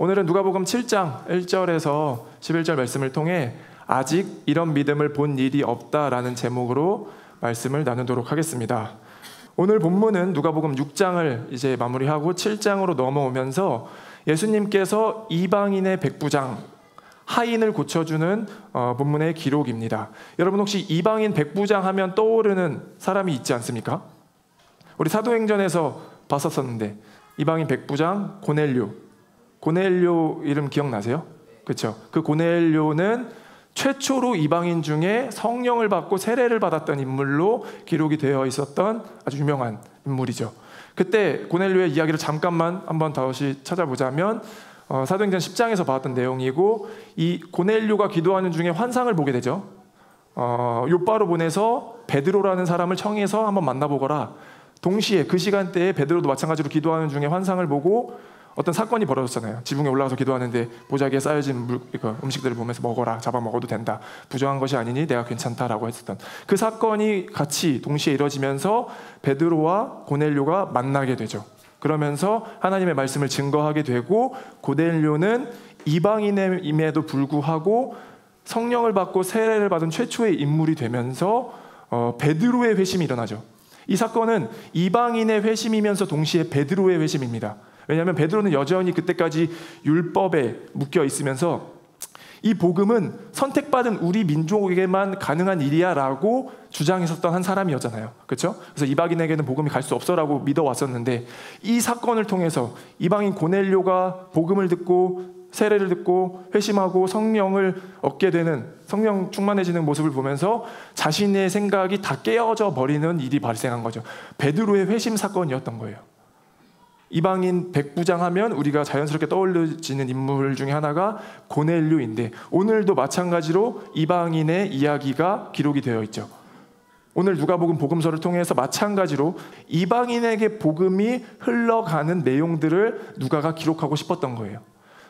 오늘은 누가복음 7장 1절에서 11절 말씀을 통해 아직 이런 믿음을 본 일이 없다라는 제목으로 말씀을 나누도록 하겠습니다. 오늘 본문은 누가복음 6장을 이제 마무리하고 7장으로 넘어오면서 예수님께서 이방인의 백부장 하인을 고쳐주는 본문의 기록입니다. 여러분 혹시 이방인 백부장 하면 떠오르는 사람이 있지 않습니까? 우리 사도행전에서 봤었는데 이방인 백부장 고넬료 이름 기억나세요? 그렇죠? 그 고넬료는 최초로 이방인 중에 성령을 받고 세례를 받았던 인물로 기록이 되어 있었던 아주 유명한 인물이죠. 그때 고넬료의 이야기를 잠깐만 한번 다시 찾아보자면 사도행전 10장에서 봤던 내용이고, 이 고넬료가 기도하는 중에 환상을 보게 되죠. 요바로 보내서 베드로라는 사람을 청해서 한번 만나보거라. 동시에 그 시간대에 베드로도 마찬가지로 기도하는 중에 환상을 보고 어떤 사건이 벌어졌잖아요. 지붕에 올라가서 기도하는데 보자기에 쌓여진 음식들을 보면서 먹어라, 잡아먹어도 된다, 부정한 것이 아니니 내가 괜찮다라고 했었던 그 사건이 같이 동시에 이뤄지면서 베드로와 고넬료가 만나게 되죠. 그러면서 하나님의 말씀을 증거하게 되고, 고넬료는 이방인임에도 불구하고 성령을 받고 세례를 받은 최초의 인물이 되면서 베드로의 회심이 일어나죠. 이 사건은 이방인의 회심이면서 동시에 베드로의 회심입니다. 왜냐하면 베드로는 여전히 그때까지 율법에 묶여 있으면서 이 복음은 선택받은 우리 민족에게만 가능한 일이야 라고 주장했었던 한 사람이었잖아요. 그렇죠? 그래서 이방인에게는 복음이 갈 수 없어라고 믿어왔었는데, 이 사건을 통해서 이방인 고넬료가 복음을 듣고 세례를 듣고 회심하고 성령을 얻게 되는, 성령 충만해지는 모습을 보면서 자신의 생각이 다 깨어져 버리는 일이 발생한 거죠. 베드로의 회심 사건이었던 거예요. 이방인 백부장 하면 우리가 자연스럽게 떠올려지는 인물 중에 하나가 고넬료인데, 오늘도 마찬가지로 이방인의 이야기가 기록이 되어 있죠. 오늘 누가복음 복음서를 통해서 마찬가지로 이방인에게 복음이 흘러가는 내용들을 누가가 기록하고 싶었던 거예요.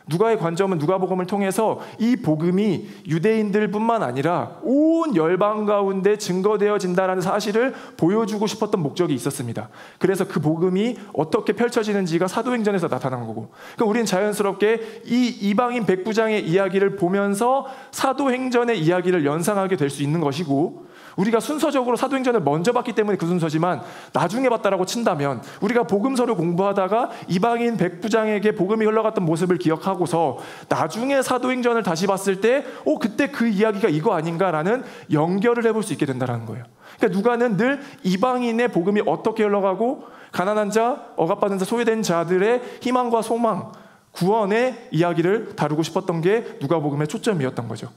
누가의 관점은 누가복음을 통해서 이 복음이 유대인들뿐만 아니라 온 열방 가운데 증거되어진다는 사실을 보여주고 싶었던 목적이 있었습니다. 그래서 그 복음이 어떻게 펼쳐지는지가 사도행전에서 나타난 거고, 그러니까 우리는 자연스럽게 이 이방인 백부장의 이야기를 보면서 사도행전의 이야기를 연상하게 될 수 있는 것이고, 우리가 순서적으로 사도행전을 먼저 봤기 때문에 그 순서지만 나중에 봤다라고 친다면 우리가 복음서를 공부하다가 이방인 백부장에게 복음이 흘러갔던 모습을 기억하고서 나중에 사도행전을 다시 봤을 때 그때 그 이야기가 이거 아닌가라는 연결을 해볼 수 있게 된다는 거예요. 그러니까 누가는 늘 이방인의 복음이 어떻게 흘러가고 가난한 자, 억압받은 자, 소외된 자들의 희망과 소망, 구원의 이야기를 다루고 싶었던 게 누가복음의 초점이었던 거죠.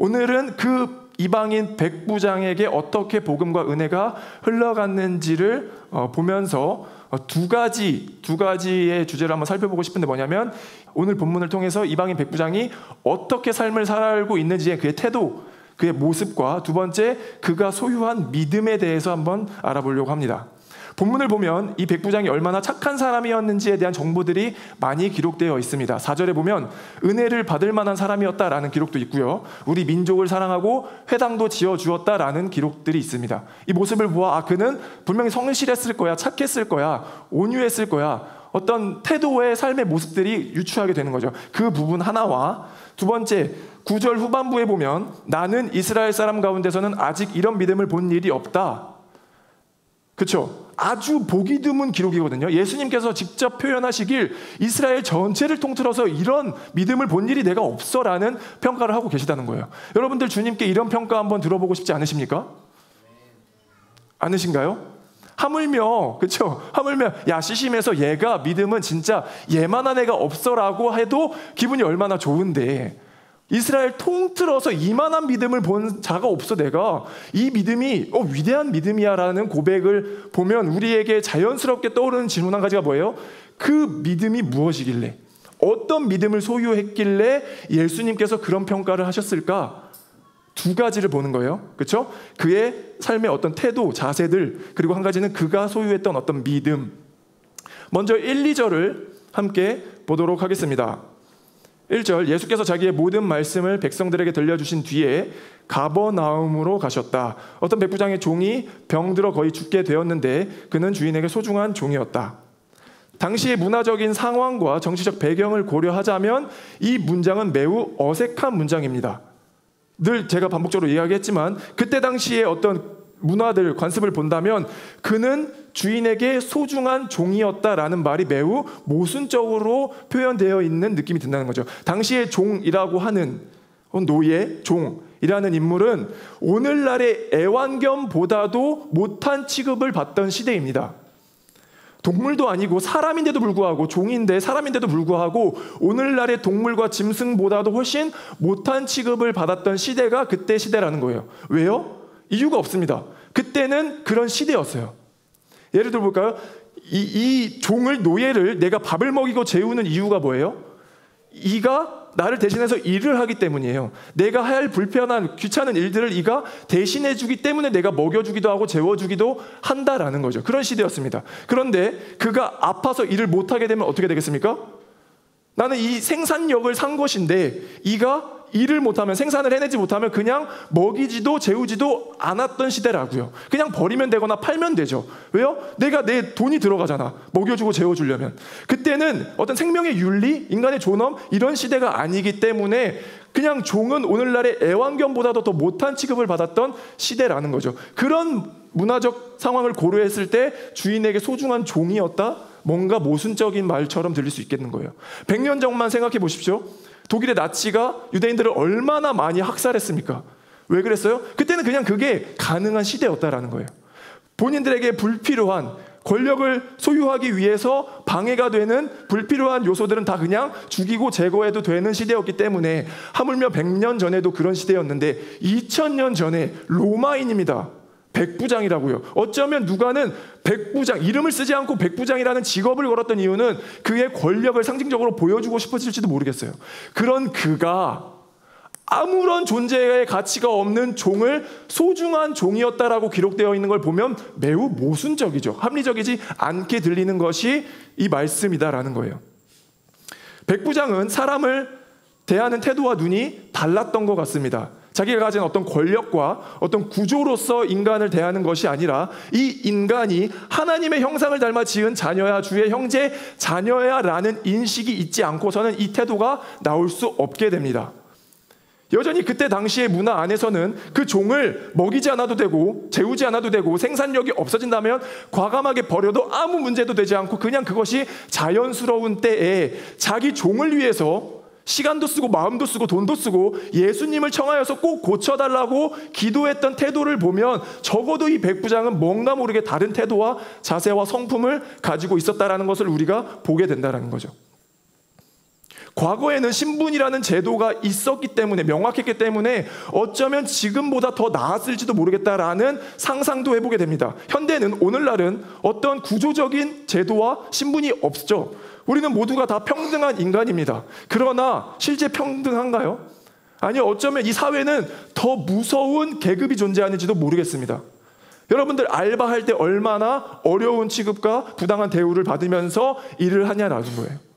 오늘은 그 이방인 백부장에게 어떻게 복음과 은혜가 흘러갔는지를 보면서 두 가지의 주제를 한번 살펴보고 싶은데, 뭐냐면 오늘 본문을 통해서 이방인 백부장이 어떻게 삶을 살고 있는지의 그의 태도, 그의 모습과 두 번째 그가 소유한 믿음에 대해서 한번 알아보려고 합니다. 본문을 보면 이 백부장이 얼마나 착한 사람이었는지에 대한 정보들이 많이 기록되어 있습니다. 4절에 보면 은혜를 받을 만한 사람이었다라는 기록도 있고요, 우리 민족을 사랑하고 회당도 지어주었다라는 기록들이 있습니다. 이 모습을 보아 그는 분명히 성실했을 거야, 착했을 거야, 온유했을 거야, 어떤 태도의 삶의 모습들이 유추하게 되는 거죠. 그 부분 하나와 두 번째 9절 후반부에 보면 나는 이스라엘 사람 가운데서는 아직 이런 믿음을 본 일이 없다. 그렇죠? 아주 보기 드문 기록이거든요. 예수님께서 직접 표현하시길 이스라엘 전체를 통틀어서 이런 믿음을 본 일이 내가 없어라는 평가를 하고 계시다는 거예요. 여러분들 주님께 이런 평가 한번 들어보고 싶지 않으십니까? 않으신가요? 하물며, 그렇죠? 하물며 야 시심해서 얘가 믿음은 진짜 얘만한 애가 없어라고 해도 기분이 얼마나 좋은데, 이스라엘 통틀어서 이만한 믿음을 본 자가 없어 내가 이 믿음이 위대한 믿음이야 라는 고백을 보면 우리에게 자연스럽게 떠오르는 질문 한 가지가 뭐예요? 그 믿음이 무엇이길래, 어떤 믿음을 소유했길래 예수님께서 그런 평가를 하셨을까? 두 가지를 보는 거예요. 그렇죠? 그의 삶의 어떤 태도, 자세들, 그리고 한 가지는 그가 소유했던 어떤 믿음. 먼저 1, 2절을 함께 보도록 하겠습니다. 1절, 예수께서 자기의 모든 말씀을 백성들에게 들려주신 뒤에 가버나움으로 가셨다. 어떤 백부장의 종이 병들어 거의 죽게 되었는데 그는 주인에게 소중한 종이었다. 당시의 문화적인 상황과 정치적 배경을 고려하자면 이 문장은 매우 어색한 문장입니다. 늘 제가 반복적으로 이야기했지만 그때 당시에 어떤 문화들, 관습을 본다면 그는 주인에게 소중한 종이었다라는 말이 매우 모순적으로 표현되어 있는 느낌이 든다는 거죠. 당시의 종이라고 하는 노예, 종이라는 인물은 오늘날의 애완견보다도 못한 취급을 받던 시대입니다. 동물도 아니고 사람인데도 불구하고, 종인데 사람인데도 불구하고 오늘날의 동물과 짐승보다도 훨씬 못한 취급을 받았던 시대가 그때 시대라는 거예요. 왜요? 이유가 없습니다. 그때는 그런 시대였어요. 예를 들어 볼까요? 이 종을, 노예를 내가 밥을 먹이고 재우는 이유가 뭐예요? 이가 나를 대신해서 일을 하기 때문이에요. 내가 할 불편한 귀찮은 일들을 이가 대신해 주기 때문에 내가 먹여주기도 하고 재워주기도 한다라는 거죠. 그런 시대였습니다. 그런데 그가 아파서 일을 못하게 되면 어떻게 되겠습니까? 나는 이 생산력을 산 것인데 이가 일을 못하면, 생산을 해내지 못하면 그냥 먹이지도 재우지도 않았던 시대라고요. 그냥 버리면 되거나 팔면 되죠. 왜요? 내 돈이 들어가잖아, 먹여주고 재워주려면. 그때는 어떤 생명의 윤리, 인간의 존엄, 이런 시대가 아니기 때문에 그냥 종은 오늘날의 애완견보다도 더 못한 취급을 받았던 시대라는 거죠. 그런 문화적 상황을 고려했을 때 주인에게 소중한 종이었다? 뭔가 모순적인 말처럼 들릴 수 있겠는 거예요. 100년 전만 생각해 보십시오. 독일의 나치가 유대인들을 얼마나 많이 학살했습니까? 왜 그랬어요? 그때는 그냥 그게 가능한 시대였다라는 거예요. 본인들에게 불필요한 권력을 소유하기 위해서 방해가 되는 불필요한 요소들은 다 그냥 죽이고 제거해도 되는 시대였기 때문에, 하물며 100년 전에도 그런 시대였는데 2000년 전에 로마인입니다. 백부장이라고요. 어쩌면 누가는 백부장, 이름을 쓰지 않고 백부장이라는 직업을 걸었던 이유는 그의 권력을 상징적으로 보여주고 싶었을지도 모르겠어요. 그런 그가 아무런 존재의 가치가 없는 종을 소중한 종이었다라고 기록되어 있는 걸 보면 매우 모순적이죠. 합리적이지 않게 들리는 것이 이 말씀이다라는 거예요. 백부장은 사람을 대하는 태도와 눈이 달랐던 것 같습니다. 자기가 가진 어떤 권력과 어떤 구조로서 인간을 대하는 것이 아니라 이 인간이 하나님의 형상을 닮아 지은 자녀야, 주의 형제 자녀야 라는 인식이 있지 않고서는 이 태도가 나올 수 없게 됩니다. 여전히 그때 당시의 문화 안에서는 그 종을 먹이지 않아도 되고 재우지 않아도 되고 생산력이 없어진다면 과감하게 버려도 아무 문제도 되지 않고 그냥 그것이 자연스러운 때에 자기 종을 위해서 시간도 쓰고 마음도 쓰고 돈도 쓰고 예수님을 청하여서 꼭 고쳐달라고 기도했던 태도를 보면 적어도 이 백부장은 뭔가 모르게 다른 태도와 자세와 성품을 가지고 있었다라는 것을 우리가 보게 된다는 거죠. 과거에는 신분이라는 제도가 있었기 때문에, 명확했기 때문에 어쩌면 지금보다 더 나았을지도 모르겠다라는 상상도 해보게 됩니다. 현대는, 오늘날은 어떤 구조적인 제도와 신분이 없죠. 우리는 모두가 다 평등한 인간입니다. 그러나 실제 평등한가요? 아니요, 어쩌면 이 사회는 더 무서운 계급이 존재하는지도 모르겠습니다. 여러분들 알바할 때 얼마나 어려운 취급과 부당한 대우를 받으면서 일을 하냐라는 거예요.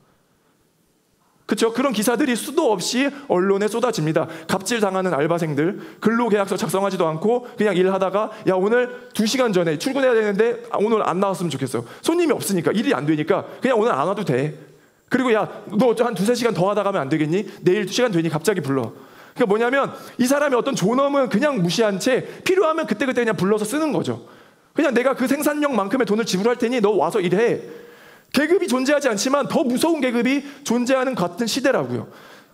그렇죠? 그런 기사들이 수도 없이 언론에 쏟아집니다. 갑질당하는 알바생들, 근로계약서 작성하지도 않고 그냥 일하다가 야, 오늘 2시간 전에 출근해야 되는데 오늘 안 나왔으면 좋겠어. 손님이 없으니까, 일이 안 되니까 그냥 오늘 안 와도 돼. 그리고 야, 너 한 2-3시간 더 하다 가면 안 되겠니? 내일 시간 되니 갑자기 불러. 그러니까 뭐냐면 이 사람의 어떤 존엄은 그냥 무시한 채 필요하면 그때그때 그냥 불러서 쓰는 거죠. 그냥 내가 그 생산력만큼의 돈을 지불할 테니 너 와서 일해. 계급이 존재하지 않지만 더 무서운 계급이 존재하는 같은 시대라고요.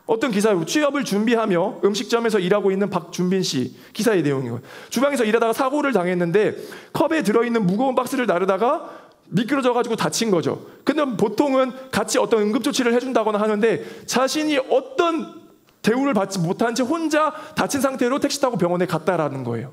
어떤 기사로 취업을 준비하며 음식점에서 일하고 있는 박준빈 씨 기사의 내용이에요. 주방에서 일하다가 사고를 당했는데 컵에 들어있는 무거운 박스를 나르다가 미끄러져가지고 다친 거죠. 근데 보통은 같이 어떤 응급조치를 해준다거나 하는데 자신이 어떤 대우를 받지 못한 채 혼자 다친 상태로 택시 타고 병원에 갔다라는 거예요.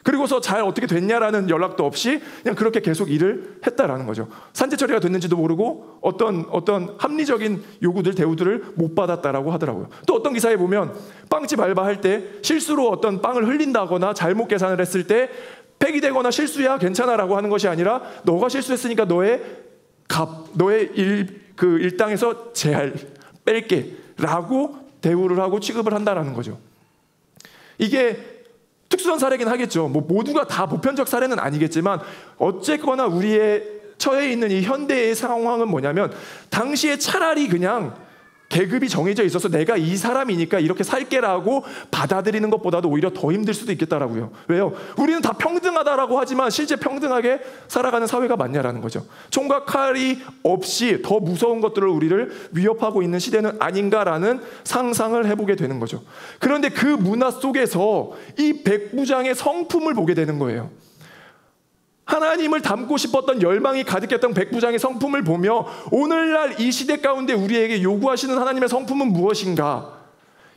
그리고서 잘 어떻게 됐냐라는 연락도 없이 그냥 그렇게 계속 일을 했다라는 거죠. 산재 처리가 됐는지도 모르고 어떤 합리적인 요구들, 대우들을 못 받았다라고 하더라고요. 또 어떤 기사에 보면 빵집 알바할 때 실수로 어떤 빵을 흘린다거나 잘못 계산을 했을 때 폐기되거나 실수야 괜찮아라고 하는 것이 아니라 너가 실수했으니까 너의 일당에서 제할 뺄게라고 대우를 하고 취급을 한다라는 거죠. 이게 특수한 사례긴 하겠죠. 뭐 모두가 다 보편적 사례는 아니겠지만 어쨌거나 우리의 처해 있는 이 현대의 상황은 뭐냐면, 당시에 차라리 그냥 계급이 정해져 있어서 내가 이 사람이니까 이렇게 살게라고 받아들이는 것보다도 오히려 더 힘들 수도 있겠다라고요. 왜요? 우리는 다 평등하다라고 하지만 실제 평등하게 살아가는 사회가 맞냐라는 거죠. 총과 칼이 없이 더 무서운 것들을 우리를 위협하고 있는 시대는 아닌가라는 상상을 해보게 되는 거죠. 그런데 그 문화 속에서 이 백부장의 성품을 보게 되는 거예요. 하나님을 닮고 싶었던 열망이 가득했던 백부장의 성품을 보며 오늘날 이 시대 가운데 우리에게 요구하시는 하나님의 성품은 무엇인가?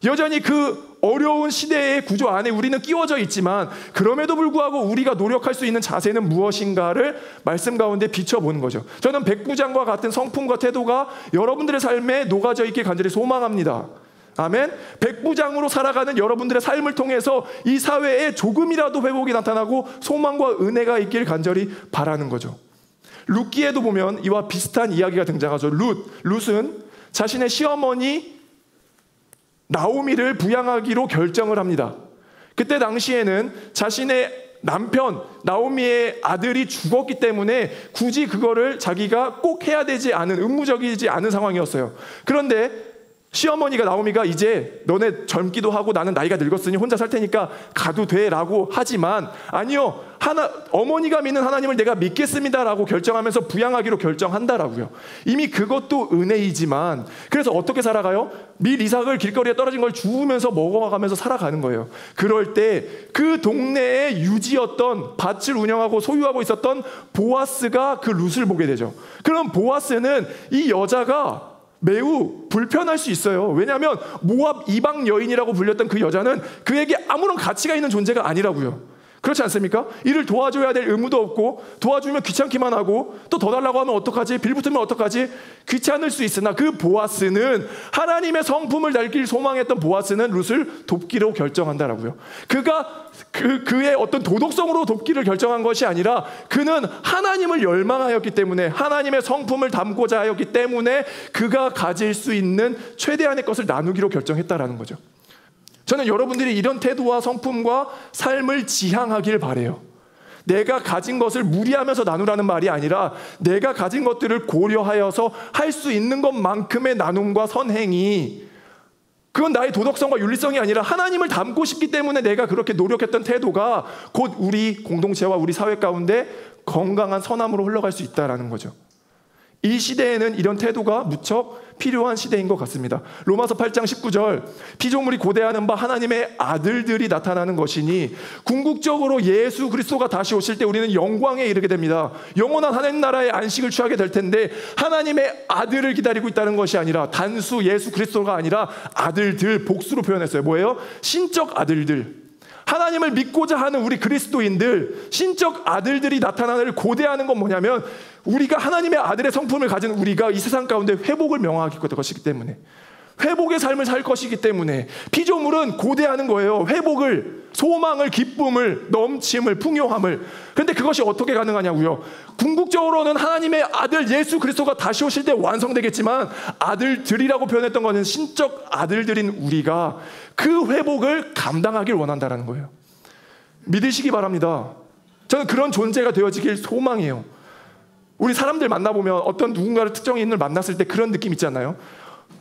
여전히 그 어려운 시대의 구조 안에 우리는 끼워져 있지만 그럼에도 불구하고 우리가 노력할 수 있는 자세는 무엇인가를 말씀 가운데 비춰보는 거죠. 저는 백부장과 같은 성품과 태도가 여러분들의 삶에 녹아져 있길 간절히 소망합니다. 아멘. 백부장으로 살아가는 여러분들의 삶을 통해서 이 사회에 조금이라도 회복이 나타나고 소망과 은혜가 있길 간절히 바라는 거죠. 룻기에도 보면 이와 비슷한 이야기가 등장하죠. 룻은 자신의 시어머니 나오미를 부양하기로 결정을 합니다. 그때 당시에는 자신의 남편 나오미의 아들이 죽었기 때문에 굳이 그거를 자기가 꼭 해야 되지 않은, 의무적이지 않은 상황이었어요. 그런데 시어머니가 나오미가 이제 너네 젊기도 하고 나는 나이가 늙었으니 혼자 살 테니까 가도 돼 라고 하지만, 아니요, 어머니가 믿는 하나님을 내가 믿겠습니다라고 결정하면서 부양하기로 결정한다라고요. 이미 그것도 은혜이지만, 그래서 어떻게 살아가요? 밀 이삭을 길거리에 떨어진 걸 주우면서 먹어가면서 살아가는 거예요. 그럴 때 그 동네에 유지였던, 밭을 운영하고 소유하고 있었던 보아스가 그 룻을 보게 되죠. 그럼 보아스는 이 여자가 매우 불편할 수 있어요. 왜냐하면 모압 이방 여인이라고 불렸던 그 여자는 그에게 아무런 가치가 있는 존재가 아니라고요. 그렇지 않습니까? 이를 도와줘야 될 의무도 없고, 도와주면 귀찮기만 하고, 또 더 달라고 하면 어떡하지? 빌붙으면 어떡하지? 귀찮을 수 있으나 그 보아스는, 하나님의 성품을 닮길 소망했던 보아스는 룻을 돕기로 결정한다라고요. 그가 그의 어떤 도덕성으로 돕기를 결정한 것이 아니라 그는 하나님을 열망하였기 때문에, 하나님의 성품을 담고자 하였기 때문에 그가 가질 수 있는 최대한의 것을 나누기로 결정했다라는 거죠. 저는 여러분들이 이런 태도와 성품과 삶을 지향하길 바라요. 내가 가진 것을 무리하면서 나누라는 말이 아니라 내가 가진 것들을 고려하여서 할 수 있는 것만큼의 나눔과 선행이, 그건 나의 도덕성과 윤리성이 아니라 하나님을 닮고 싶기 때문에 내가 그렇게 노력했던 태도가 곧 우리 공동체와 우리 사회 가운데 건강한 선함으로 흘러갈 수 있다는 거죠. 이 시대에는 이런 태도가 무척 필요한 시대인 것 같습니다. 로마서 8장 19절, 피조물이 고대하는 바 하나님의 아들들이 나타나는 것이니 궁극적으로 예수 그리스도가 다시 오실 때 우리는 영광에 이르게 됩니다. 영원한 하나님 나라의 안식을 취하게 될 텐데, 하나님의 아들을 기다리고 있다는 것이 아니라, 단수 예수 그리스도가 아니라 아들들, 복수로 표현했어요. 뭐예요? 신적 아들들. 하나님을 믿고자 하는 우리 그리스도인들, 신적 아들들이 나타나는 고대하는 건 뭐냐면, 우리가 하나님의 아들의 성품을 가진 우리가 이 세상 가운데 회복을 명하게 될 것이기 때문에, 회복의 삶을 살 것이기 때문에 피조물은 고대하는 거예요. 회복을, 소망을, 기쁨을, 넘침을, 풍요함을. 그런데 그것이 어떻게 가능하냐고요? 궁극적으로는 하나님의 아들 예수 그리스도가 다시 오실 때 완성되겠지만, 아들들이라고 표현했던 것은 신적 아들들인 우리가 그 회복을 감당하길 원한다는 거예요. 믿으시기 바랍니다. 저는 그런 존재가 되어지길 소망해요. 우리 사람들 만나보면 어떤 누군가를 특정인을 만났을 때 그런 느낌 있지 않나요?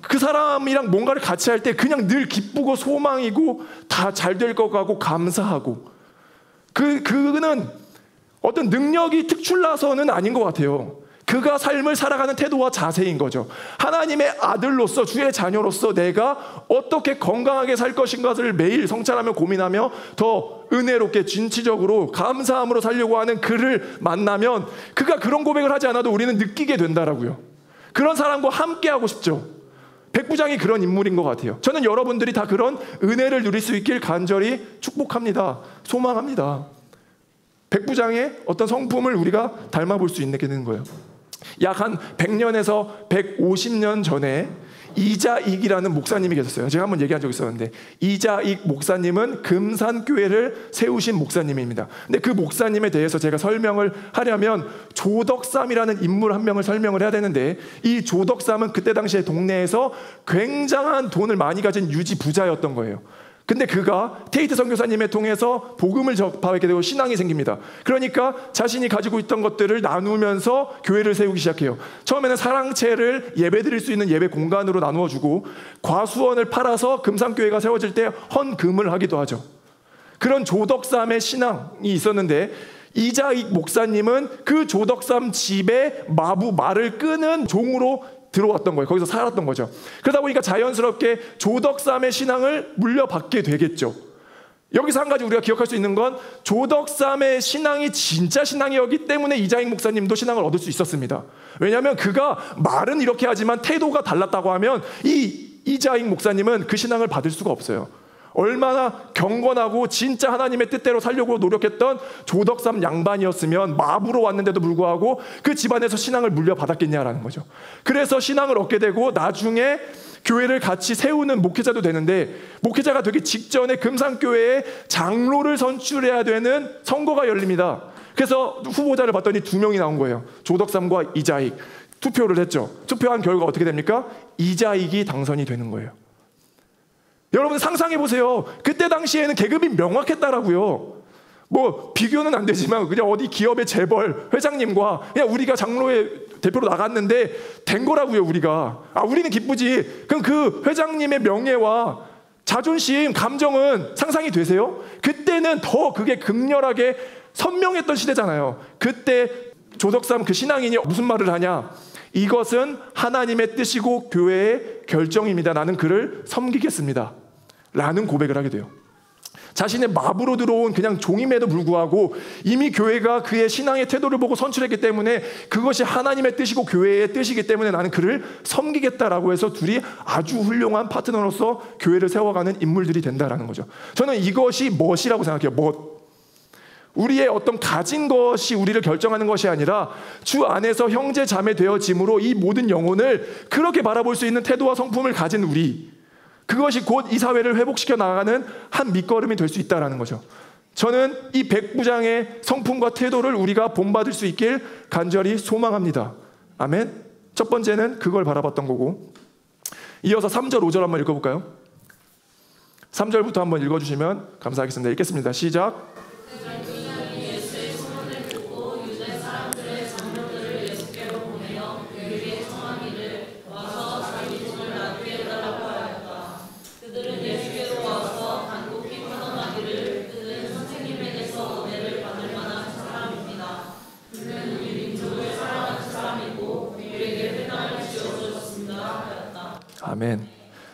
그 사람이랑 뭔가를 같이 할 때 그냥 늘 기쁘고 소망이고 다 잘 될 것 같고 감사하고, 그는 어떤 능력이 특출나서는 아닌 것 같아요. 그가 삶을 살아가는 태도와 자세인 거죠. 하나님의 아들로서, 주의 자녀로서 내가 어떻게 건강하게 살 것인가를 매일 성찰하며 고민하며 더 은혜롭게 진취적으로 감사함으로 살려고 하는 그를 만나면, 그가 그런 고백을 하지 않아도 우리는 느끼게 된다라고요. 그런 사람과 함께하고 싶죠. 백부장이 그런 인물인 것 같아요. 저는 여러분들이 다 그런 은혜를 누릴 수 있길 간절히 축복합니다. 소망합니다. 백부장의 어떤 성품을 우리가 닮아볼 수 있게 되는 거예요. 약 한 100년에서 150년 전에 이자익이라는 목사님이 계셨어요. 제가 한번 얘기한 적이 있었는데, 이자익 목사님은 금산교회를 세우신 목사님입니다. 근데 그 목사님에 대해서 제가 설명을 하려면 조덕삼이라는 인물 한 명을 설명을 해야 되는데, 이 조덕삼은 그때 당시에 동네에서 굉장한 돈을 많이 가진 유지 부자였던 거예요. 근데 그가 테이트 선교사님을 통해서 복음을 접하게 되고 신앙이 생깁니다. 그러니까 자신이 가지고 있던 것들을 나누면서 교회를 세우기 시작해요. 처음에는 사랑채를 예배드릴 수 있는 예배 공간으로 나누어주고, 과수원을 팔아서 금상교회가 세워질 때 헌금을 하기도 하죠. 그런 조덕삼의 신앙이 있었는데, 이자익 목사님은 그 조덕삼 집에 말을 끄는 종으로 들어왔던 거예요. 거기서 살았던 거죠. 그러다 보니까 자연스럽게 조덕삼의 신앙을 물려받게 되겠죠. 여기서 한 가지 우리가 기억할 수 있는 건, 조덕삼의 신앙이 진짜 신앙이었기 때문에 이자익 목사님도 신앙을 얻을 수 있었습니다. 왜냐하면 그가 말은 이렇게 하지만 태도가 달랐다고 하면 이자익 목사님은 그 신앙을 받을 수가 없어요. 얼마나 경건하고 진짜 하나님의 뜻대로 살려고 노력했던 조덕삼 양반이었으면 마부로 왔는데도 불구하고 그 집안에서 신앙을 물려받았겠냐라는 거죠. 그래서 신앙을 얻게 되고 나중에 교회를 같이 세우는 목회자도 되는데, 목회자가 되기 직전에 금상교회에 장로를 선출해야 되는 선거가 열립니다. 그래서 후보자를 봤더니 2명이 나온 거예요. 조덕삼과 이자익. 투표를 했죠. 투표한 결과 어떻게 됩니까? 이자익이 당선이 되는 거예요. 여러분 상상해 보세요. 그때 당시에는 계급이 명확했다라고요. 뭐 비교는 안 되지만 그냥 어디 기업의 재벌 회장님과 그냥 우리가 장로의 대표로 나갔는데 된 거라고요. 우리는 기쁘지. 그럼 그 회장님의 명예와 자존심, 감정은 상상이 되세요? 그때는 더 그게 극렬하게 선명했던 시대잖아요. 그때 조덕삼 그 신앙인이 무슨 말을 하냐? 이것은 하나님의 뜻이고 교회의 결정입니다. 나는 그를 섬기겠습니다. 라는 고백을 하게 돼요. 자신의 마부로 들어온 그냥 종임에도 불구하고 이미 교회가 그의 신앙의 태도를 보고 선출했기 때문에 그것이 하나님의 뜻이고 교회의 뜻이기 때문에 나는 그를 섬기겠다라고 해서 둘이 아주 훌륭한 파트너로서 교회를 세워가는 인물들이 된다라는 거죠. 저는 이것이 멋이라고 생각해요. 멋. 우리의 어떤 가진 것이 우리를 결정하는 것이 아니라 주 안에서 형제 자매 되어짐으로 이 모든 영혼을 그렇게 바라볼 수 있는 태도와 성품을 가진 우리, 그것이 곧 이 사회를 회복시켜 나가는 한 밑거름이 될 수 있다는 거죠. 저는 이 백부장의 성품과 태도를 우리가 본받을 수 있길 간절히 소망합니다. 아멘. 첫 번째는 그걸 바라봤던 거고, 이어서 3절 5절 한번 읽어볼까요? 3절부터 한번 읽어주시면 감사하겠습니다. 읽겠습니다. 시작. 아멘.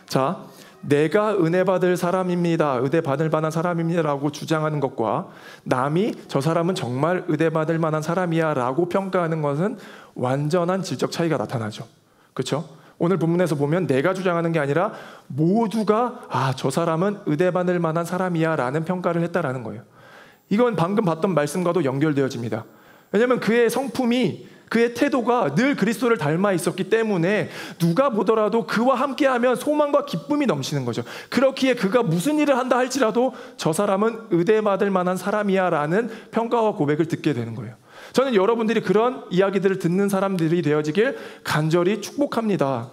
자, 내가 은혜 받을 사람입니다, 은혜 받을 만한 사람입니다라고 주장하는 것과 남이 저 사람은 정말 은혜 받을 만한 사람이야라고 평가하는 것은 완전한 질적 차이가 나타나죠. 그렇죠? 오늘 본문에서 보면 내가 주장하는 게 아니라 모두가 저 사람은 은혜 받을 만한 사람이야라는 평가를 했다라는 거예요. 이건 방금 봤던 말씀과도 연결되어집니다. 왜냐하면 그의 성품이, 그의 태도가 늘 그리스도를 닮아 있었기 때문에 누가 보더라도 그와 함께하면 소망과 기쁨이 넘치는 거죠. 그렇기에 그가 무슨 일을 한다 할지라도 저 사람은 은혜 받을 만한 사람이야 라는 평가와 고백을 듣게 되는 거예요. 저는 여러분들이 그런 이야기들을 듣는 사람들이 되어지길 간절히 축복합니다.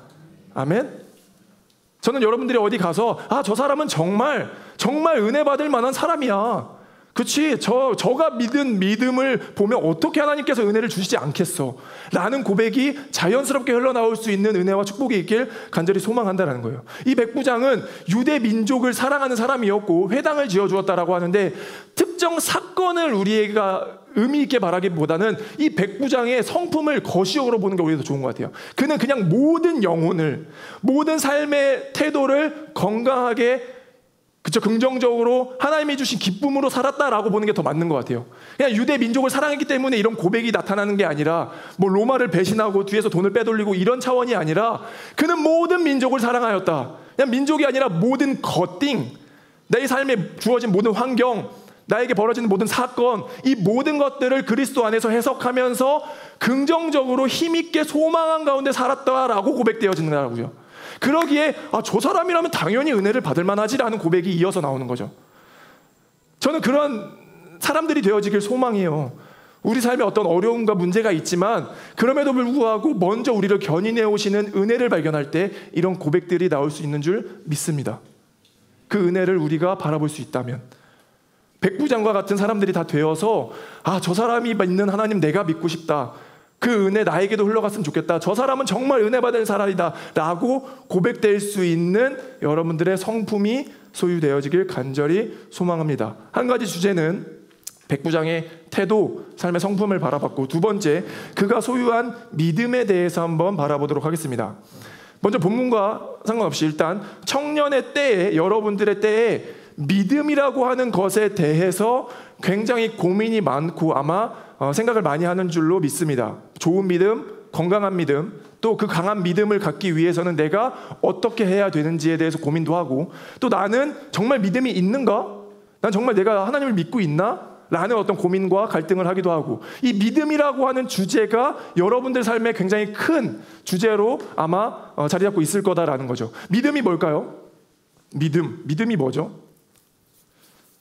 아멘. 저는 여러분들이 어디 가서 저 사람은 정말 은혜 받을 만한 사람이야, 그치, 저가 믿은 믿음을 보면 어떻게 하나님께서 은혜를 주시지 않겠어 라는 고백이 자연스럽게 흘러나올 수 있는 은혜와 축복이 있길 간절히 소망한다는 거예요. 이 백부장은 유대 민족을 사랑하는 사람이었고 회당을 지어주었다라고 하는데, 특정 사건을 우리가 의미 있게 바라기보다는 이 백부장의 성품을 거시적으로 보는 게 오히려 더 좋은 것 같아요. 그는 그냥 모든 영혼을, 모든 삶의 태도를 건강하게, 그쵸, 긍정적으로 하나님이 주신 기쁨으로 살았다라고 보는 게 더 맞는 것 같아요. 그냥 유대 민족을 사랑했기 때문에 이런 고백이 나타나는 게 아니라 뭐 로마를 배신하고 뒤에서 돈을 빼돌리고 이런 차원이 아니라 그는 모든 민족을 사랑하였다. 그냥 민족이 아니라 모든 것띵, 내 삶에 주어진 모든 환경, 나에게 벌어지는 모든 사건, 이 모든 것들을 그리스도 안에서 해석하면서 긍정적으로 힘있게 소망한 가운데 살았다라고 고백되어진다고요. 그러기에 저 사람이라면 당연히 은혜를 받을 만하지라는 고백이 이어서 나오는 거죠. 저는 그런 사람들이 되어지길 소망해요. 우리 삶에 어떤 어려움과 문제가 있지만 그럼에도 불구하고 먼저 우리를 견인해 오시는 은혜를 발견할 때 이런 고백들이 나올 수 있는 줄 믿습니다. 그 은혜를 우리가 바라볼 수 있다면, 백부장과 같은 사람들이 다 되어서 저 사람이 믿는 하나님 내가 믿고 싶다, 그 은혜 나에게도 흘러갔으면 좋겠다, 저 사람은 정말 은혜 받을 사람이다 라고 고백될 수 있는 여러분들의 성품이 소유되어지길 간절히 소망합니다. 한 가지 주제는 백부장의 태도, 삶의 성품을 바라봤고, 두 번째, 그가 소유한 믿음에 대해서 한번 바라보도록 하겠습니다. 먼저 본문과 상관없이 일단 청년의 때에, 여러분들의 때에 믿음이라고 하는 것에 대해서 굉장히 고민이 많고 아마 생각을 많이 하는 줄로 믿습니다. 좋은 믿음, 건강한 믿음, 또 그 강한 믿음을 갖기 위해서는 내가 어떻게 해야 되는지에 대해서 고민도 하고, 또 나는 정말 믿음이 있는가? 난 정말 내가 하나님을 믿고 있나? 라는 어떤 고민과 갈등을 하기도 하고, 이 믿음이라고 하는 주제가 여러분들 삶에 굉장히 큰 주제로 아마 자리 잡고 있을 거다라는 거죠. 믿음이 뭘까요? 믿음이 뭐죠?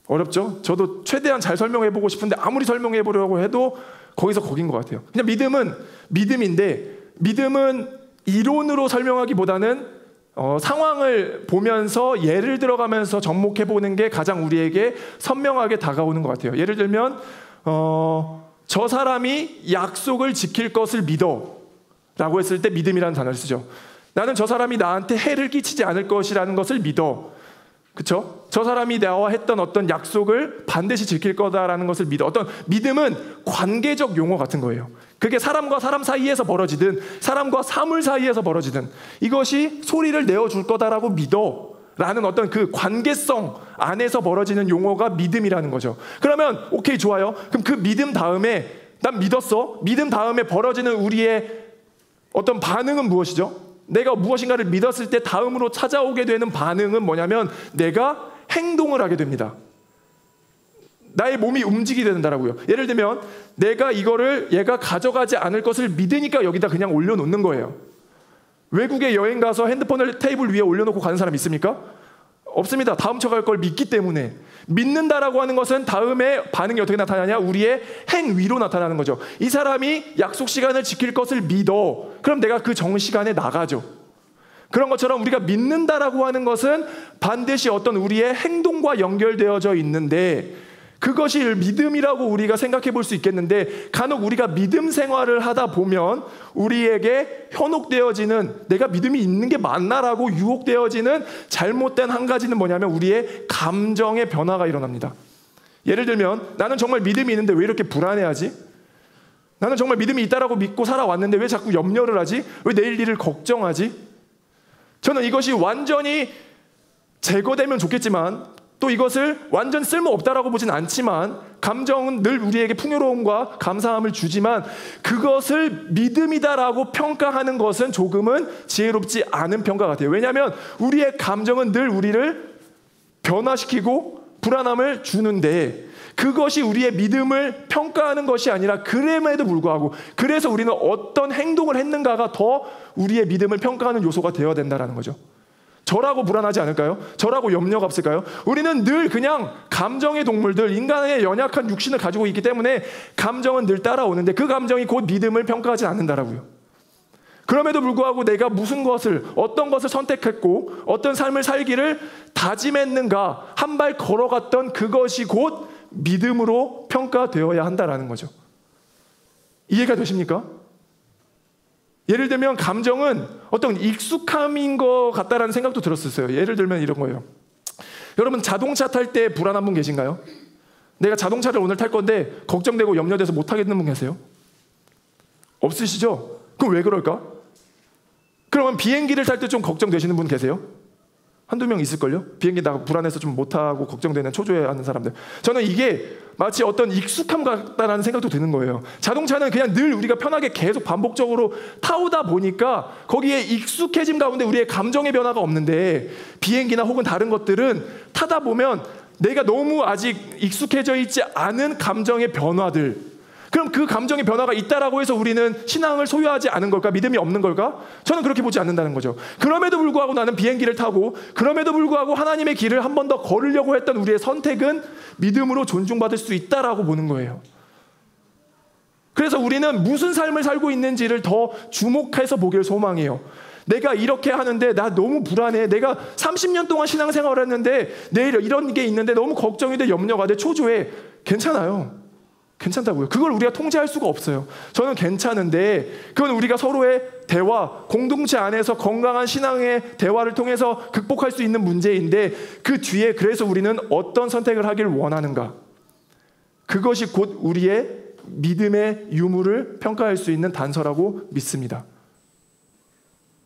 어렵죠? 저도 최대한 잘 설명해보고 싶은데 아무리 설명해보려고 해도 거기서 거긴 것 같아요. 그냥 믿음은 믿음인데, 믿음은 이론으로 설명하기보다는 상황을 보면서 예를 들어가면서 접목해보는 게 가장 우리에게 선명하게 다가오는 것 같아요. 예를 들면 저 사람이 약속을 지킬 것을 믿어 라고 했을 때 믿음이라는 단어를 쓰죠. 나는 저 사람이 나한테 해를 끼치지 않을 것이라는 것을 믿어. 그렇죠? 저 사람이 나와 했던 어떤 약속을 반드시 지킬 거다라는 것을 믿어. 어떤 믿음은 관계적 용어 같은 거예요. 그게 사람과 사람 사이에서 벌어지든 사람과 사물 사이에서 벌어지든 이것이 소리를 내어줄 거다라고 믿어 라는 어떤 그 관계성 안에서 벌어지는 용어가 믿음이라는 거죠. 그러면 오케이, 좋아요. 그럼 그 믿음 다음에, 난 믿었어, 믿음 다음에 벌어지는 우리의 어떤 반응은 무엇이죠? 내가 무엇인가를 믿었을 때 다음으로 찾아오게 되는 반응은 뭐냐면 내가 행동을 하게 됩니다. 나의 몸이 움직이게 된다라고요. 예를 들면 내가 이거를 얘가 가져가지 않을 것을 믿으니까 여기다 그냥 올려놓는 거예요. 외국에 여행 가서 핸드폰을 테이블 위에 올려놓고 가는 사람 있습니까? 없습니다. 다음 쳐갈 걸 믿기 때문에. 믿는다라고 하는 것은 다음에 반응이 어떻게 나타나냐? 우리의 행위로 나타나는 거죠. 이 사람이 약속 시간을 지킬 것을 믿어. 그럼 내가 그 정시간에 나가죠. 그런 것처럼 우리가 믿는다라고 하는 것은 반드시 어떤 우리의 행동과 연결되어져 있는데, 그것이 믿음이라고 우리가 생각해 볼 수 있겠는데, 간혹 우리가 믿음 생활을 하다 보면 우리에게 현혹되어지는, 내가 믿음이 있는 게 맞나라고 유혹되어지는 잘못된 한 가지는 뭐냐면 우리의 감정의 변화가 일어납니다. 예를 들면 나는 정말 믿음이 있는데 왜 이렇게 불안해하지? 나는 정말 믿음이 있다라고 믿고 살아왔는데 왜 자꾸 염려를 하지? 왜 내일 일을 걱정하지? 저는 이것이 완전히 제거되면 좋겠지만, 또 이것을 완전 쓸모없다라고 보진 않지만, 감정은 늘 우리에게 풍요로움과 감사함을 주지만 그것을 믿음이다라고 평가하는 것은 조금은 지혜롭지 않은 평가 같아요. 왜냐하면 우리의 감정은 늘 우리를 변화시키고 불안함을 주는데, 그것이 우리의 믿음을 평가하는 것이 아니라 그럼에도 불구하고, 그래서 우리는 어떤 행동을 했는가가 더 우리의 믿음을 평가하는 요소가 되어야 된다는 거죠. 저라고 불안하지 않을까요? 저라고 염려가 없을까요? 우리는 늘 그냥 감정의 동물들, 인간의 연약한 육신을 가지고 있기 때문에 감정은 늘 따라오는데 그 감정이 곧 믿음을 평가하지 않는다라고요. 그럼에도 불구하고 내가 무슨 것을, 어떤 것을 선택했고 어떤 삶을 살기를 다짐했는가, 한 발 걸어갔던 그것이 곧 믿음으로 평가되어야 한다라는 거죠. 이해가 되십니까? 예를 들면 감정은 어떤 익숙함인 것 같다라는 생각도 들었었어요. 예를 들면 이런 거예요. 여러분 자동차 탈 때 불안한 분 계신가요? 내가 자동차를 오늘 탈 건데 걱정되고 염려돼서 못 타겠는 분 계세요? 없으시죠? 그럼 왜 그럴까? 그러면 비행기를 탈 때 좀 걱정되시는 분 계세요? 한두 명 있을걸요? 비행기 나 불안해서 좀 못하고 걱정되는, 초조해하는 사람들. 저는 이게 마치 어떤 익숙함 같다라는 생각도 드는 거예요. 자동차는 그냥 늘 우리가 편하게 계속 반복적으로 타오다 보니까 거기에 익숙해짐 가운데 우리의 감정의 변화가 없는데, 비행기나 혹은 다른 것들은 타다 보면 내가 너무 아직 익숙해져 있지 않은 감정의 변화들, 그럼 그 감정의 변화가 있다라고 해서 우리는 신앙을 소유하지 않은 걸까? 믿음이 없는 걸까? 저는 그렇게 보지 않는다는 거죠. 그럼에도 불구하고 나는 비행기를 타고, 그럼에도 불구하고 하나님의 길을 한 번 더 걸으려고 했던 우리의 선택은 믿음으로 존중받을 수 있다라고 보는 거예요. 그래서 우리는 무슨 삶을 살고 있는지를 더 주목해서 보길 소망해요. 내가 이렇게 하는데 나 너무 불안해. 내가 30년 동안 신앙생활을 했는데 내일 이런 게 있는데 너무 걱정이 돼, 염려가 돼, 초조해. 괜찮아요. 괜찮다고요. 그걸 우리가 통제할 수가 없어요. 저는 괜찮은데 그건 우리가 서로의 대화, 공동체 안에서 건강한 신앙의 대화를 통해서 극복할 수 있는 문제인데, 그 뒤에 그래서 우리는 어떤 선택을 하길 원하는가, 그것이 곧 우리의 믿음의 유무를 평가할 수 있는 단서라고 믿습니다.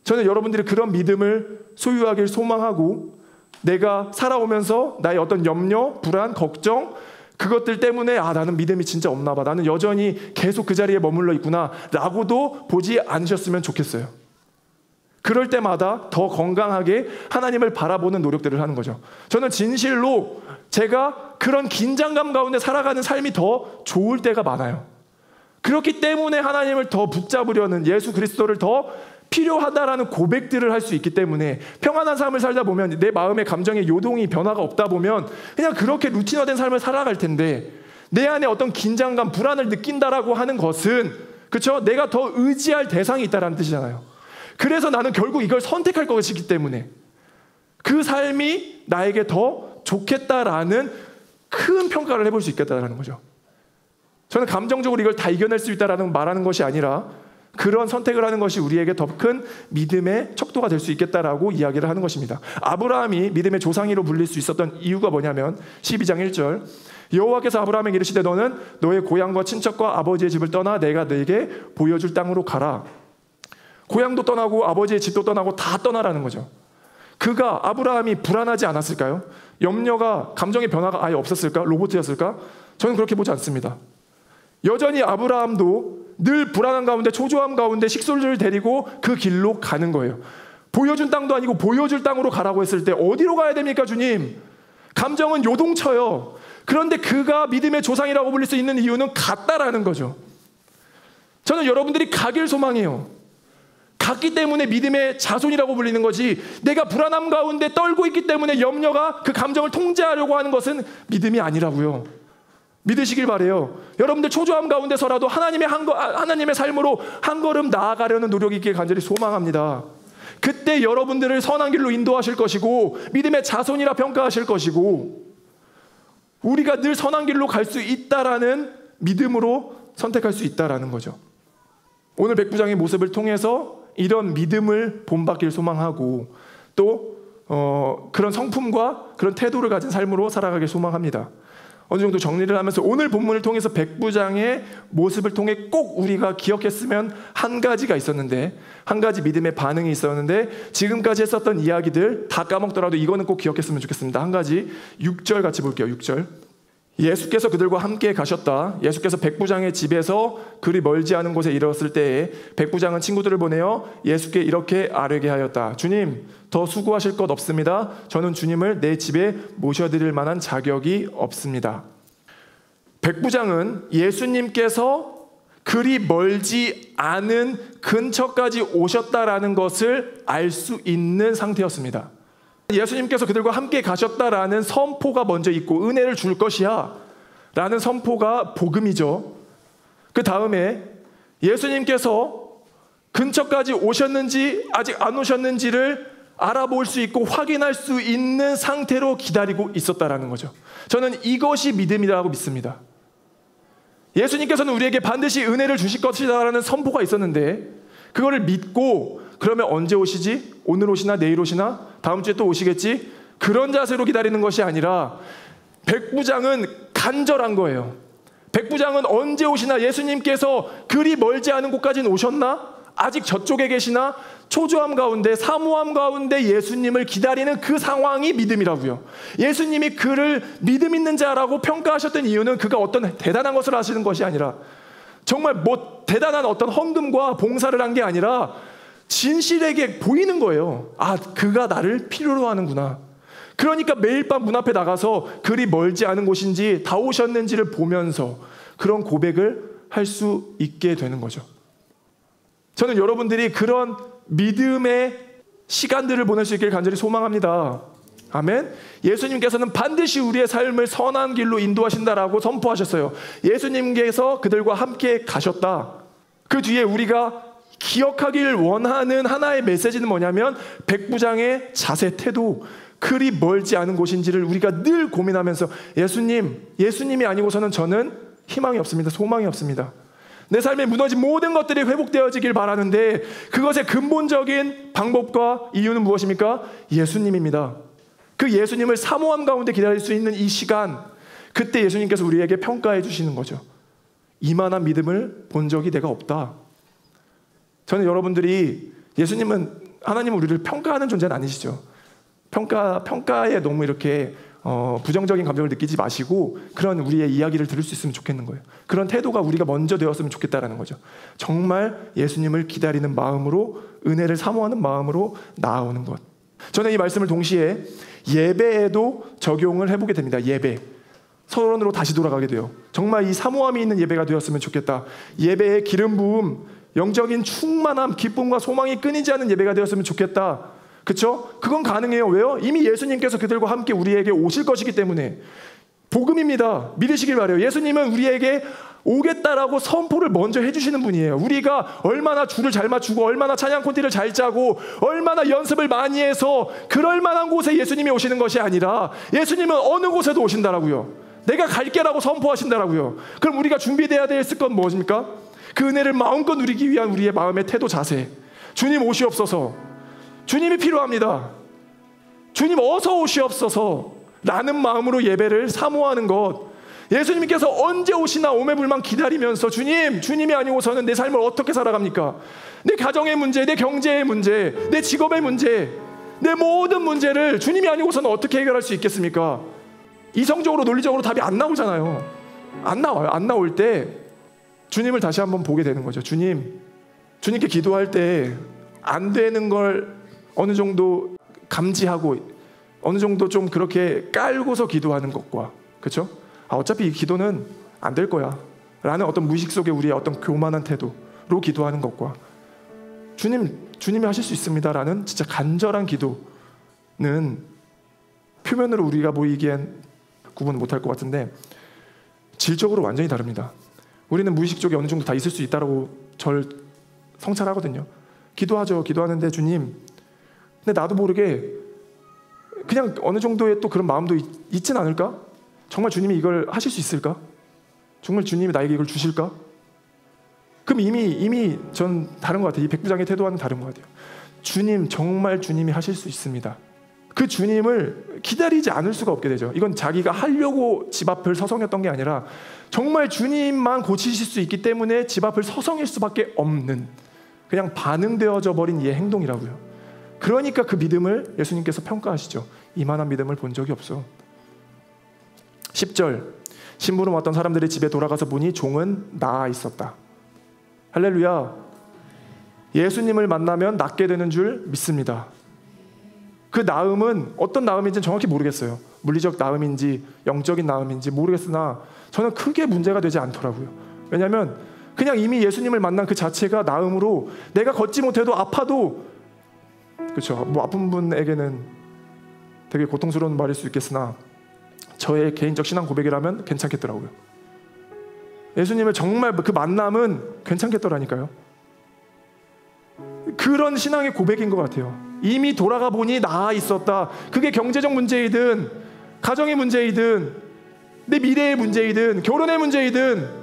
저는 여러분들이 그런 믿음을 소유하길 소망하고, 내가 살아오면서 나의 어떤 염려, 불안, 걱정, 그것들 때문에 나는 믿음이 진짜 없나 봐, 나는 여전히 계속 그 자리에 머물러 있구나 라고도 보지 않으셨으면 좋겠어요. 그럴 때마다 더 건강하게 하나님을 바라보는 노력들을 하는 거죠. 저는 진실로 제가 그런 긴장감 가운데 살아가는 삶이 더 좋을 때가 많아요. 그렇기 때문에 하나님을 더 붙잡으려는, 예수 그리스도를 더 필요하다라는 고백들을 할 수 있기 때문에, 평안한 삶을 살다 보면 내 마음의 감정의 요동이 변화가 없다 보면 그냥 그렇게 루틴화된 삶을 살아갈 텐데, 내 안에 어떤 긴장감, 불안을 느낀다라고 하는 것은, 그렇죠? 내가 더 의지할 대상이 있다라는 뜻이잖아요. 그래서 나는 결국 이걸 선택할 것이기 때문에 그 삶이 나에게 더 좋겠다라는 큰 평가를 해볼 수 있겠다라는 거죠. 저는 감정적으로 이걸 다 이겨낼 수 있다라는 말하는 것이 아니라, 그런 선택을 하는 것이 우리에게 더 큰 믿음의 척도가 될 수 있겠다라고 이야기를 하는 것입니다. 아브라함이 믿음의 조상이로 불릴 수 있었던 이유가 뭐냐면 12장 1절, 여호와께서 아브라함에게 이르시되 너는 너의 고향과 친척과 아버지의 집을 떠나 내가 너에게 보여줄 땅으로 가라. 고향도 떠나고 아버지의 집도 떠나고 다 떠나라는 거죠. 아브라함이 불안하지 않았을까요? 염려가, 감정의 변화가 아예 없었을까? 로봇이었을까? 저는 그렇게 보지 않습니다. 여전히 아브라함도 늘 불안한 가운데, 초조함 가운데 식솔들을 데리고 그 길로 가는 거예요. 보여준 땅도 아니고 보여줄 땅으로 가라고 했을 때 어디로 가야 됩니까, 주님? 감정은 요동쳐요. 그런데 그가 믿음의 조상이라고 불릴 수 있는 이유는 갔다라는 거죠. 저는 여러분들이 가길 소망해요. 갔기 때문에 믿음의 자손이라고 불리는 거지, 내가 불안함 가운데 떨고 있기 때문에 염려가 그 감정을 통제하려고 하는 것은 믿음이 아니라고요. 믿으시길 바래요. 여러분들 초조함 가운데서라도 하나님의 삶으로 한 걸음 나아가려는 노력이 있길 간절히 소망합니다. 그때 여러분들을 선한 길로 인도하실 것이고, 믿음의 자손이라 평가하실 것이고, 우리가 늘 선한 길로 갈 수 있다라는 믿음으로 선택할 수 있다라는 거죠. 오늘 백부장의 모습을 통해서 이런 믿음을 본받길 소망하고, 또 그런 성품과 그런 태도를 가진 삶으로 살아가길 소망합니다. 어느 정도 정리를 하면서 오늘 본문을 통해서 백부장의 모습을 통해 꼭 우리가 기억했으면 한 가지가 있었는데, 한 가지 믿음의 반응이 있었는데, 지금까지 했었던 이야기들 다 까먹더라도 이거는 꼭 기억했으면 좋겠습니다. 한 가지, 6절 같이 볼게요. 6절. 예수께서 그들과 함께 가셨다. 예수께서 백부장의 집에서 그리 멀지 않은 곳에 이르렀을 때에 백부장은 친구들을 보내어 예수께 이렇게 아뢰게 하였다. 주님, 더 수고하실 것 없습니다. 저는 주님을 내 집에 모셔드릴 만한 자격이 없습니다. 백부장은 예수님께서 그리 멀지 않은 근처까지 오셨다라는 것을 알 수 있는 상태였습니다. 예수님께서 그들과 함께 가셨다라는 선포가 먼저 있고, 은혜를 줄 것이야 라는 선포가 복음이죠. 그 다음에 예수님께서 근처까지 오셨는지 아직 안 오셨는지를 알아볼 수 있고 확인할 수 있는 상태로 기다리고 있었다라는 거죠. 저는 이것이 믿음이라고 믿습니다. 예수님께서는 우리에게 반드시 은혜를 주실 것이다라는 선포가 있었는데, 그거를 믿고, 그러면 언제 오시지? 오늘 오시나 내일 오시나? 다음 주에 또 오시겠지? 그런 자세로 기다리는 것이 아니라 백부장은 간절한 거예요. 백부장은 언제 오시나? 예수님께서 그리 멀지 않은 곳까지는 오셨나? 아직 저쪽에 계시나? 초조함 가운데, 사모함 가운데 예수님을 기다리는 그 상황이 믿음이라고요. 예수님이 그를 믿음 있는 자라고 평가하셨던 이유는 그가 어떤 대단한 것을 하시는 것이 아니라, 정말 대단한 어떤 헌금과 봉사를 한 게 아니라 진실에게 보이는 거예요. 그가 나를 필요로 하는구나. 그러니까 매일 밤 문 앞에 나가서 그리 멀지 않은 곳인지 다 오셨는지를 보면서 그런 고백을 할 수 있게 되는 거죠. 저는 여러분들이 그런 믿음의 시간들을 보낼 수 있기를 간절히 소망합니다. 아멘. 예수님께서는 반드시 우리의 삶을 선한 길로 인도하신다라고 선포하셨어요. 예수님께서 그들과 함께 가셨다. 그 뒤에 우리가 기억하길 원하는 하나의 메시지는 뭐냐면 백부장의 자세, 태도, 그리 멀지 않은 곳인지를 우리가 늘 고민하면서 예수님이 아니고서는 저는 희망이 없습니다. 소망이 없습니다. 내 삶에 무너진 모든 것들이 회복되어지길 바라는데 그것의 근본적인 방법과 이유는 무엇입니까? 예수님입니다. 그 예수님을 사모함 가운데 기다릴 수 있는 이 시간, 그때 예수님께서 우리에게 평가해 주시는 거죠. 이만한 믿음을 본 적이 내가 없다. 저는 여러분들이 하나님은 우리를 평가하는 존재는 아니시죠. 평가에 너무 이렇게 부정적인 감정을 느끼지 마시고 그런 우리의 이야기를 들을 수 있으면 좋겠는 거예요. 그런 태도가 우리가 먼저 되었으면 좋겠다라는 거죠. 정말 예수님을 기다리는 마음으로, 은혜를 사모하는 마음으로 나아오는 것. 저는 이 말씀을 동시에 예배에도 적용을 해보게 됩니다. 예배. 서론으로 다시 돌아가게 돼요. 정말 이 사모함이 있는 예배가 되었으면 좋겠다. 예배의 기름 부음, 영적인 충만함, 기쁨과 소망이 끊이지 않는 예배가 되었으면 좋겠다. 그렇죠? 그건 가능해요. 왜요? 이미 예수님께서 그들과 함께 우리에게 오실 것이기 때문에. 복음입니다. 믿으시길 바라요. 예수님은 우리에게 오겠다라고 선포를 먼저 해주시는 분이에요. 우리가 얼마나 줄을 잘 맞추고 얼마나 찬양 콘티를 잘 짜고 얼마나 연습을 많이 해서 그럴 만한 곳에 예수님이 오시는 것이 아니라 예수님은 어느 곳에도 오신다라고요. 내가 갈게라고 선포하신다라고요. 그럼 우리가 준비되어야 될 건 무엇입니까? 그 은혜를 마음껏 누리기 위한 우리의 마음의 태도, 자세. 주님 오시옵소서. 주님이 필요합니다. 주님 어서 오시옵소서 라는 마음으로 예배를 사모하는 것. 예수님께서 언제 오시나 오매불망 기다리면서 주님이 아니고서는 내 삶을 어떻게 살아갑니까? 내 가정의 문제, 내 경제의 문제, 내 직업의 문제, 내 모든 문제를 주님이 아니고서는 어떻게 해결할 수 있겠습니까? 이성적으로 논리적으로 답이 안 나오잖아요. 안 나와요. 안 나올 때 주님을 다시 한번 보게 되는 거죠. 주님께 기도할 때 안 되는 걸 어느 정도 감지하고 어느 정도 좀 그렇게 깔고서 기도하는 것과, 그렇죠? 어차피 이 기도는 안 될 거야 라는 어떤 무의식 속에 우리의 어떤 교만한 태도로 기도하는 것과, 주님이 하실 수 있습니다 라는 진짜 간절한 기도는 표면으로 우리가 보이기엔 구분 못할 것 같은데 질적으로 완전히 다릅니다. 우리는 무의식 쪽에 어느 정도 다 있을 수 있다고 절 성찰하거든요. 기도하죠. 기도하는데 주님, 근데 나도 모르게 그냥 어느 정도의 또 그런 마음도 있진 않을까? 정말 주님이 이걸 하실 수 있을까? 정말 주님이 나에게 이걸 주실까? 그럼 이미 전 다른 것 같아요. 이 백부장의 태도와는 다른 것 같아요. 정말 주님이 하실 수 있습니다. 그 주님을 기다리지 않을 수가 없게 되죠. 이건 자기가 하려고 집 앞을 서성였던 게 아니라 정말 주님만 고치실 수 있기 때문에 집 앞을 서성일 수밖에 없는, 그냥 반응되어져 버린 이의 행동이라고요. 그러니까 그 믿음을 예수님께서 평가하시죠. 이만한 믿음을 본 적이 없어. 10절, 심부름 왔던 사람들이 집에 돌아가서 보니 종은 나아 있었다. 할렐루야. 예수님을 만나면 낫게 되는 줄 믿습니다. 그 나음은 어떤 나음인지는 정확히 모르겠어요. 물리적 나음인지 영적인 나음인지 모르겠으나 저는 크게 문제가 되지 않더라고요. 왜냐하면 그냥 이미 예수님을 만난 그 자체가 나음으로 내가 걷지 못해도 아파도, 그렇죠, 뭐 아픈 분에게는 되게 고통스러운 말일 수 있겠으나 저의 개인적 신앙 고백이라면 괜찮겠더라고요. 예수님을 정말 그 만남은 괜찮겠더라니까요. 그런 신앙의 고백인 것 같아요. 이미 돌아가 보니 나아 있었다. 그게 경제적 문제이든 가정의 문제이든 내 미래의 문제이든 결혼의 문제이든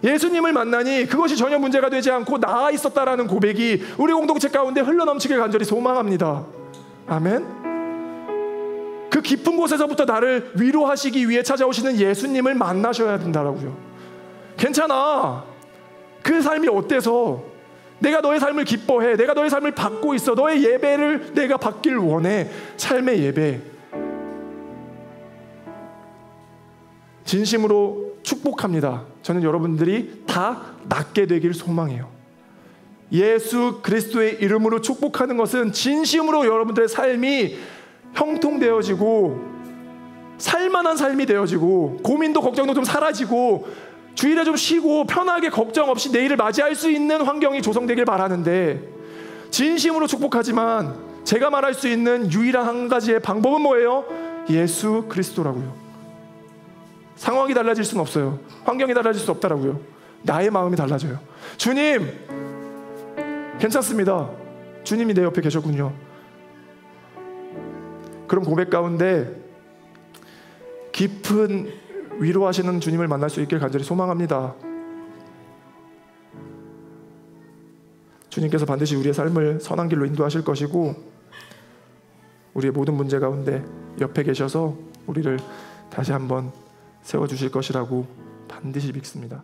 예수님을 만나니 그것이 전혀 문제가 되지 않고 나아 있었다라는 고백이 우리 공동체 가운데 흘러넘치길 간절히 소망합니다. 아멘. 그 깊은 곳에서부터 나를 위로하시기 위해 찾아오시는 예수님을 만나셔야 된다라고요. 괜찮아. 그 삶이 어때서? 내가 너의 삶을 기뻐해. 내가 너의 삶을 받고 있어. 너의 예배를 내가 받길 원해. 삶의 예배. 진심으로 축복합니다. 저는 여러분들이 다 낫게 되길 소망해요. 예수 그리스도의 이름으로 축복하는 것은 진심으로 여러분들의 삶이 형통되어지고 살만한 삶이 되어지고 고민도 걱정도 좀 사라지고 주일에 좀 쉬고 편하게 걱정 없이 내일을 맞이할 수 있는 환경이 조성되길 바라는데, 진심으로 축복하지만 제가 말할 수 있는 유일한 한 가지의 방법은 뭐예요? 예수 그리스도라고요. 상황이 달라질 수는 없어요. 환경이 달라질 수 없다라고요. 나의 마음이 달라져요. 주님, 괜찮습니다. 주님이 내 옆에 계셨군요. 그런 고백 가운데 깊은 위로하시는 주님을 만날 수 있길 간절히 소망합니다. 주님께서 반드시 우리의 삶을 선한 길로 인도하실 것이고 우리의 모든 문제 가운데 옆에 계셔서 우리를 다시 한번 세워주실 것이라고 반드시 믿습니다.